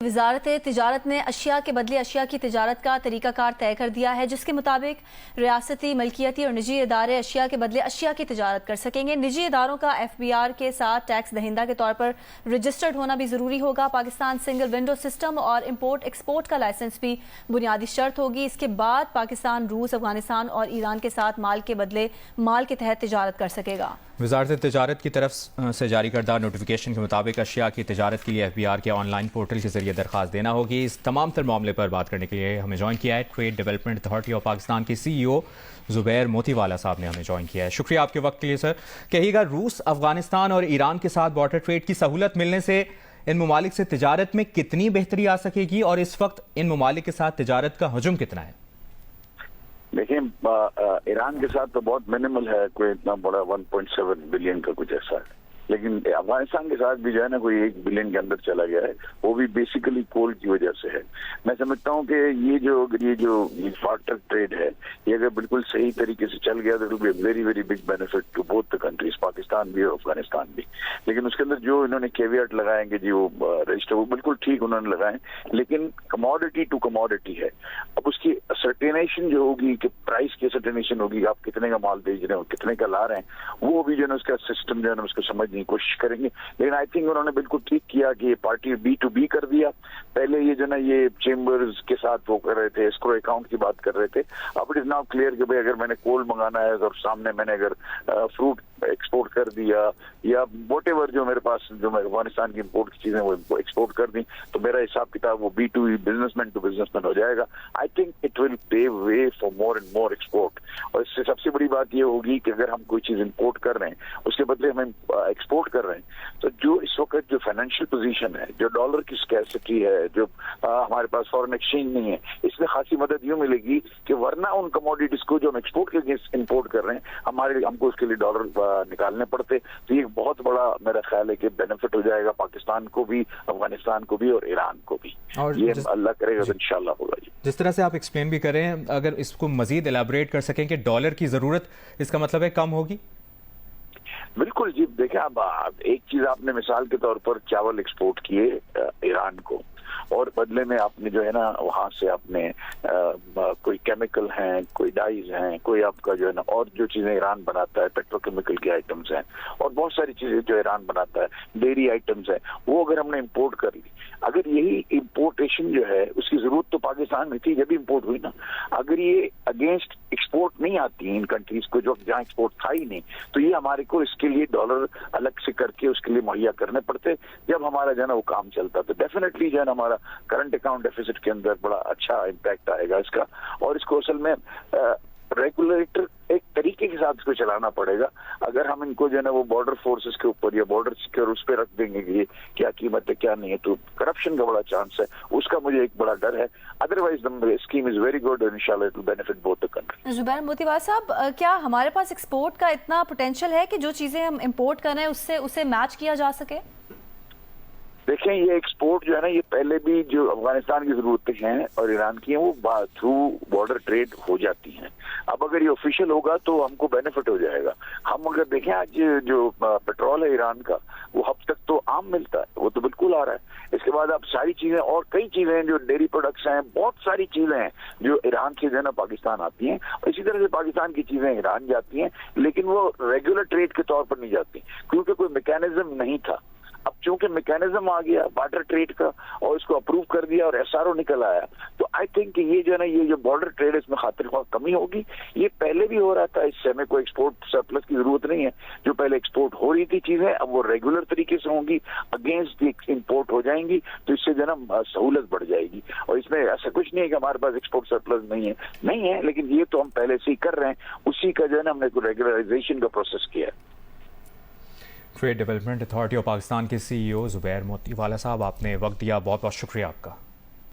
वजारत तिजारत ने अशिया के बदले अशिया की तिजारत का तरीकाकार तय कर दिया है, जिसके मुताबिक रियासती मलकियती और निजी इदारे अशिया के बदले अशिया की तिजारत कर सकेंगे। निजी इदारों का FBR के साथ टैक्स दहिंदा के तौर पर रजिस्टर्ड होना भी ज़रूरी होगा। पाकिस्तान सिंगल विंडो सिस्टम और इम्पोर्ट एक्सपोर्ट का लाइसेंस भी बुनियादी शर्त होगी। इसके बाद पाकिस्तान रूस, अफगानिस्तान और ईरान के साथ माल के बदले माल के तहत तिजारत कर सकेगा। वजारत तिजारत की तरफ से जारी करदा नोटिफिकेशन के मुताबिक अशिया की तिजारत के लिए FBR के ऑनलाइन पोर्टल के जरिए दरख्वास्त देना होगी। इस तमाम तर मामले पर बात करने के लिए हमें ज्वाइन किया है trade development authority of Pakistan के CEO जुबैर मोतीवाला साहब ने हमें ज्वाइन किया है। शुक्रिया आपके वक्त के लिए सर। कहिएगा, रूस, अफगानिस्तान और ईरान के साथ बॉर्डर ट्रेड की सहूलत मिलने से इन ममालिक से तिजारत में कितनी बेहतरी आ सकेगी और इस वक्त इन ममालिक के साथ तिजारत का हजम कितना है? देखिए, ईरान के साथ तो बहुत मिनिमल है, कोई इतना बड़ा 1.7 बिलियन का कुछ ऐसा है, लेकिन अफगानिस्तान के साथ भी जो है ना कोई 1 बिलियन के अंदर चला गया है, वो भी बेसिकली कोल की वजह से है। मैं समझता हूँ कि ये जो बार्टर ट्रेड है, ये अगर बिल्कुल सही तरीके से चल गया तो it will be very very big benefit to both the countries, Pakistan भी और अफगानिस्तान भी। लेकिन उसके अंदर जो इन्होंने केवियट लगाएंगे जी, वो रजिस्टर वो बिल्कुल ठीक उन्होंने लगाए, लेकिन कमोडिटी टू कमोडिटी है। अब उसकी सर्टेनेशन जो होगी कि प्राइस की सर्टेनेशन होगी, आप कितने का माल भेज रहे हो, कितने का ला रहे हैं, वो भी जो है उसका सिस्टम जो है उसको समझने की कोशिश करेंगे। लेकिन आई थिंक उन्होंने बिल्कुल ठीक किया कि ये पार्टी B2B कर दिया। पहले ये जो ना ये चेम्बर्स के साथ वो कर रहे थे, एस्क्रो अकाउंट की बात कर रहे थे। अब इट इज नाउ क्लियर कि भाई अगर मैंने कोल मंगाना है और सामने मैंने अगर फ्रूट एक्सपोर्ट कर दिया या वॉटेवर जो मेरे पास जो मैं अफगानिस्तान की इम्पोर्ट की चीजें वो एक्सपोर्ट कर दी, तो मेरा हिसाब किताब वो B2B बिजनेसमैन टू बिजनेसमैन हो जाएगा। I think it will pave way for more and more export. और इससे सबसे बड़ी बात ये होगी कि अगर हम कोई चीज इम्पोर्ट कर रहे हैं उसके बदले हम एक्सपोर्ट कर रहे हैं, तो जो इस वक्त जो फाइनेंशियल पोजीशन है, जो डॉलर की स्कैर्सिटी है, जो हमारे पास फॉरेन एक्सचेंज नहीं है, इसमें खासी मदद यूं मिलेगी कि वरना उन कमोडिटीज को जो हम एक्सपोर्ट के इम्पोर्ट कर रहे हैं हमको उसके लिए डॉलर निकालने पड़ते। तो ये बहुत बड़ा मेरा ख्याल है कि बेनिफिट हो जाएगा पाकिस्तान को भी, अफगानिस्तान को भी और ईरान को भी। और ये अल्लाह करेगा तो इंशाल्लाह होगा जी। जिस तरह से आप एक्सप्लेन भी करें, अगर इसको मजीद एलाबरेट कर सकें कि डॉलर की जरूरत इसका मतलब है कम होगी? बिल्कुल जी। देखिए, अब एक चीज आपने मिसाल के तौर पर चावल एक्सपोर्ट किए ईरान को, और बदले में आपने जो है ना वहां से आपने कोई केमिकल हैं, कोई डाइज हैं, कोई आपका जो है ना और जो चीजें ईरान बनाता है, पेट्रोकेमिकल की आइटम्स हैं और बहुत सारी चीजें जो ईरान बनाता है, डेयरी आइटम्स हैं, वो अगर हमने इम्पोर्ट कर ली, अगर यही इम्पोर्टेशन जो है उसकी जरूरत तो पाकिस्तान में थी जब इम्पोर्ट हुई ना, अगर ये अगेंस्ट एक्सपोर्ट नहीं आती इन कंट्रीज को जो जहाँ एक्सपोर्ट था ही नहीं, तो ये हमारे को इसके लिए डॉलर अलग से करके उसके लिए मुहैया करने पड़ते। जब हमारा जो है ना वो काम चलता तो डेफिनेटली जो है ना हमारा करंट अकाउंट डेफिसिट के अंदर बड़ा अच्छा इम्पैक्ट आएगा इसका। और इसको असल में रेगुलेटर एक तरीके के साथ इसको चलाना पड़ेगा। अगर हम इनको जो है ना वो बॉर्डर फोर्सेस के ऊपर या बॉर्डर सिक्योर उस पर रख देंगे कि क्या कीमत है क्या नहीं है, तो करप्शन का बड़ा चांस है, उसका मुझे एक बड़ा डर है। Otherwise the scheme is very good and इंशाल्लाह it will benefit both the country. Zubair Motiwala साहब, क्या हमारे पास एक्सपोर्ट का इतना पोटेंशियल है कि जो चीजें हम इम्पोर्ट कर रहे हैं उसे मैच किया जा सके? देखें, ये एक्सपोर्ट जो है ना ये पहले भी जो अफगानिस्तान की जरूरतें हैं और ईरान की हैं वो थ्रू बॉर्डर ट्रेड हो जाती हैं। अब अगर ये ऑफिशियल होगा तो हमको बेनिफिट हो जाएगा। हम अगर देखें आज जो पेट्रोल है ईरान का, वो अब तक तो आम मिलता है, वो तो बिल्कुल आ रहा है। इसके बाद अब सारी चीजें और कई चीजें हैं जो डेयरी प्रोडक्ट्स हैं, बहुत सारी चीजें हैं जो ईरान से जो है ना पाकिस्तान आती हैं, और इसी तरह से पाकिस्तान की चीजें ईरान जाती हैं, लेकिन वो रेगुलर ट्रेड के तौर पर नहीं जाती क्योंकि कोई मैकेनिज्म नहीं था। अब चूंकि मैकेनिज्म आ गया बार्टर ट्रेड का और इसको अप्रूव कर दिया और SRO निकल आया, तो आई थिंक ये जो है ना ये जो बॉर्डर ट्रेड है इसमें खातिरख्वाह कमी होगी। ये पहले भी हो रहा था, इससे हमें कोई एक्सपोर्ट सरप्लस की जरूरत नहीं है। जो पहले एक्सपोर्ट हो रही थी चीजें अब वो रेगुलर तरीके से होंगी, अगेंस्ट इम्पोर्ट हो जाएंगी, तो इससे जो है ना सहूलत बढ़ जाएगी। और इसमें ऐसा कुछ नहीं है कि हमारे पास एक्सपोर्ट सरप्लस नहीं है, लेकिन ये तो हम पहले से ही कर रहे हैं, उसी का जो है ना हमने रेगुलराइजेशन का प्रोसेस किया है। Trade development authority of Pakistan के CEO जुबैर मोतीवाला साहब, आपने वक्त दिया, बहुत बहुत शुक्रिया आपका।